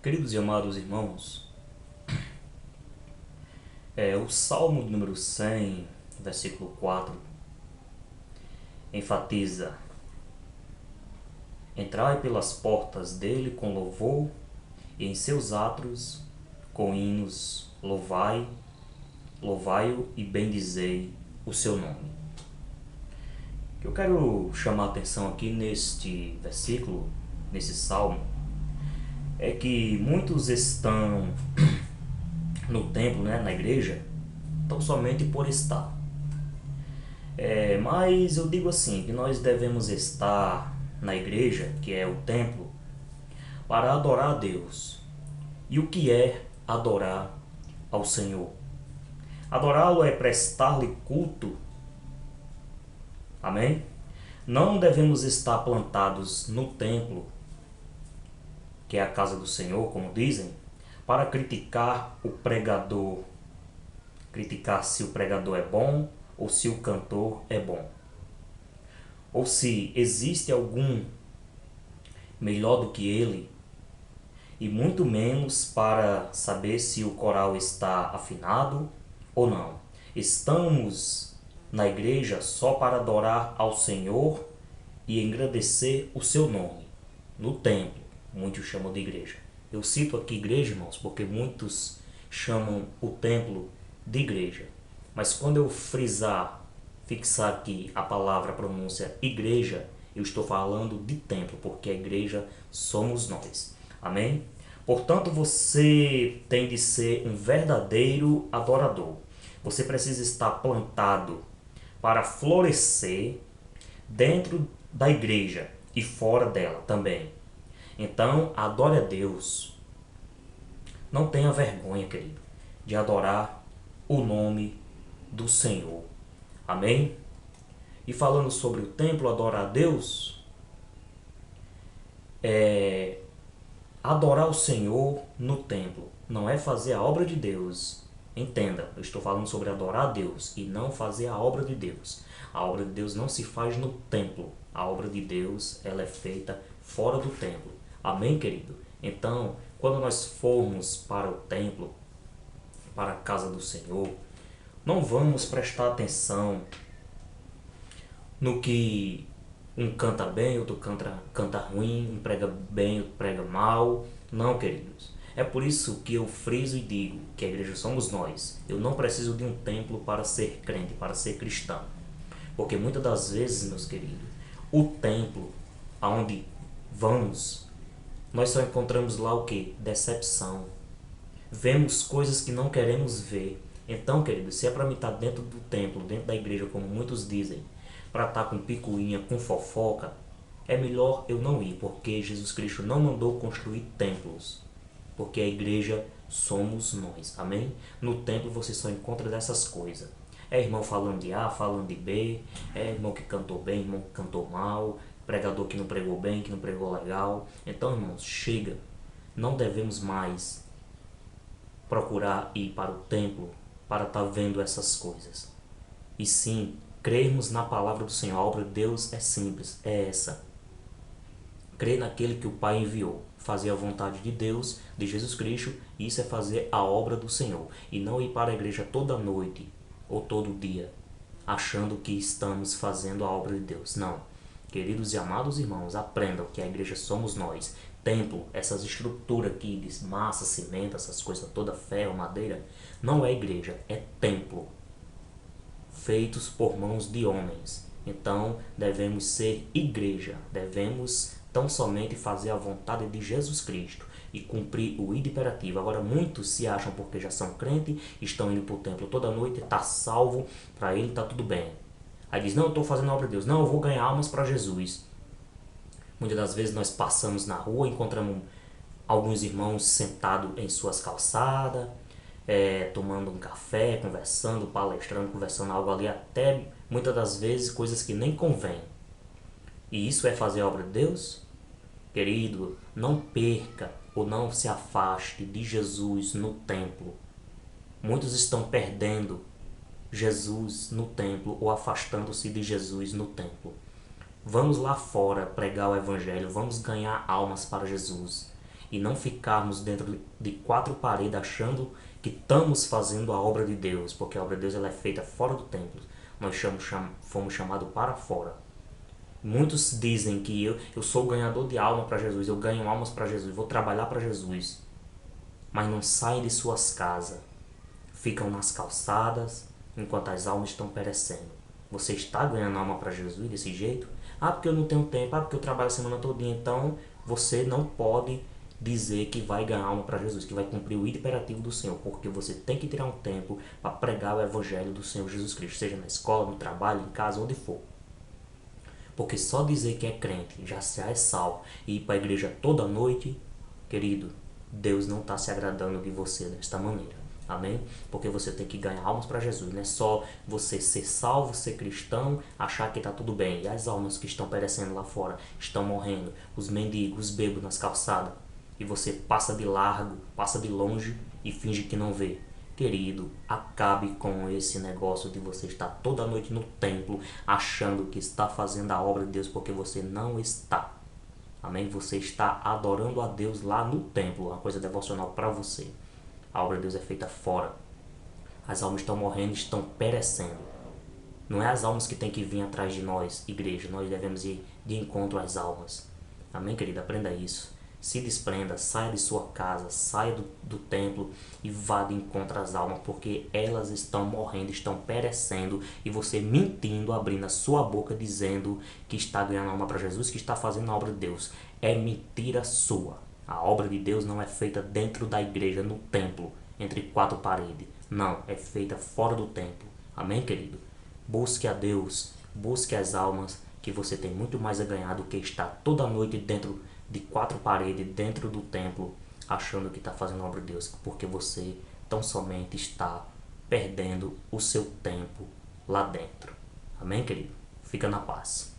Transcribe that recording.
Queridos e amados irmãos, o Salmo número 100, versículo 4, enfatiza: Entrai pelas portas dele com louvor, e em seus átrios com hinos louvai-o e bendizei o seu nome. O que eu quero chamar a atenção aqui neste versículo, nesse salmo, é que muitos estão no templo, na igreja, tão somente por estar. Mas eu digo assim, que nós devemos estar na igreja, que é o templo, para adorar a Deus. E o que é adorar ao Senhor? Adorá-lo é prestar-lhe culto. Amém? Não devemos estar plantados no templo, que é a casa do Senhor, como dizem, para criticar o pregador, criticar se o pregador é bom ou se o cantor é bom, ou se existe algum melhor do que ele, e muito menos para saber se o coral está afinado ou não. Estamos na igreja só para adorar ao Senhor e engrandecer o seu nome. No templo, muitos chamam de igreja. Eu cito aqui igreja, irmãos, porque muitos chamam o templo de igreja. Mas quando eu fixar aqui a palavra, a pronúncia igreja, eu estou falando de templo, porque a igreja somos nós. Amém? Portanto, você tem de ser um verdadeiro adorador. Você precisa estar plantado para florescer dentro da igreja e fora dela também. Então, adore a Deus. Não tenha vergonha, querido, de adorar o nome do Senhor. Amém? E falando sobre o templo, adorar a Deus, adorar o Senhor no templo não é fazer a obra de Deus. Entenda, eu estou falando sobre adorar a Deus e não fazer a obra de Deus. A obra de Deus não se faz no templo. A obra de Deus, ela é feita fora do templo. Amém, querido? Então, quando nós formos para o templo, para a casa do Senhor, não vamos prestar atenção no que um canta bem, outro canta ruim, um prega bem, outro prega mal. Não, queridos. É por isso que eu friso e digo que a igreja somos nós. Eu não preciso de um templo para ser crente, para ser cristão. Porque muitas das vezes, meus queridos, o templo aonde vamos, nós só encontramos lá o que? Decepção. Vemos coisas que não queremos ver. Então, queridos, se é para mim estar dentro do templo, dentro da igreja, como muitos dizem, para estar com picuinha, com fofoca, é melhor eu não ir, porque Jesus Cristo não mandou construir templos, porque a igreja somos nós, amém? No templo você só encontra dessas coisas. É irmão falando de A, falando de B, é irmão que cantou bem, irmão que cantou mal, pregador que não pregou bem, que não pregou legal. Então, irmãos, chega, não devemos mais procurar ir para o templo para estar vendo essas coisas. E sim, crermos na palavra do Senhor. A obra de Deus é simples, é essa: crer naquele que o Pai enviou, fazer a vontade de Deus, de Jesus Cristo. Isso é fazer a obra do Senhor, e não ir para a igreja toda noite ou todo dia achando que estamos fazendo a obra de Deus. Não, queridos e amados irmãos, aprendam que a igreja somos nós. Templo, essas estruturas aqui de massa, cimento, essas coisas toda, ferro, madeira, não é igreja, é templo feitos por mãos de homens. Então devemos ser igreja, devemos tão somente fazer a vontade de Jesus Cristo e cumprir o imperativo. Agora muitos se acham, porque já são crentes, estão indo para o templo toda noite, está salvo, para ele está tudo bem. Aí diz: não, eu estou fazendo a obra de Deus, não, eu vou ganhar almas para Jesus. Muitas das vezes nós passamos na rua, encontramos alguns irmãos sentados em suas calçadas, tomando um café, conversando, palestrando, conversando algo ali, até muitas das vezes coisas que nem convém. E isso é fazer a obra de Deus? Querido, não perca ou não se afaste de Jesus no templo. Muitos estão perdendo Jesus no templo ou afastando-se de Jesus no templo. Vamos lá fora pregar o evangelho, vamos ganhar almas para Jesus. e não ficarmos dentro de quatro paredes achando que estamos fazendo a obra de Deus, porque a obra de Deus ela é feita fora do templo. Nós fomos chamados para fora. Muitos dizem que eu sou ganhador de alma para Jesus, eu ganho almas para Jesus, vou trabalhar para Jesus, mas não saem de suas casas, ficam nas calçadas enquanto as almas estão perecendo. Você está ganhando alma para Jesus desse jeito? Ah, porque eu não tenho tempo, porque eu trabalho a semana todinha. Então você não pode dizer que vai ganhar alma para Jesus, que vai cumprir o imperativo do Senhor, porque você tem que tirar um tempo para pregar o evangelho do Senhor Jesus Cristo, seja na escola, no trabalho, em casa, onde for. Porque só dizer que é crente, já é salvo, e ir para a igreja toda noite, querido, Deus não está se agradando de você desta maneira. Amém? Porque você tem que ganhar almas para Jesus. Não é só você ser salvo, ser cristão, achar que está tudo bem. E as almas que estão perecendo lá fora, estão morrendo. Os mendigos, os bêbados nas calçadas. E você passa de largo, passa de longe e finge que não vê. Querido, acabe com esse negócio de você estar toda noite no templo achando que está fazendo a obra de Deus, porque você não está. Amém? Você está adorando a Deus lá no templo, uma coisa devocional para você. A obra de Deus é feita fora. As almas estão morrendo, estão perecendo. Não é as almas que tem que vir atrás de nós, igreja. Nós devemos ir de encontro às almas. Amém, querido? Aprenda isso. Se desprenda, saia de sua casa, saia do templo e vá de encontro às almas, porque elas estão morrendo, estão perecendo, e você mentindo, abrindo a sua boca, dizendo que está ganhando alma para Jesus, que está fazendo a obra de Deus. É mentira sua. A obra de Deus não é feita dentro da igreja, no templo, entre quatro paredes. Não, é feita fora do templo. Amém, querido? Busque a Deus, busque as almas, que você tem muito mais a ganhar do que estar toda noite dentro de quatro paredes, dentro do templo, achando que está fazendo a obra de Deus, porque você tão somente está perdendo o seu tempo lá dentro. Amém, querido? Fica na paz.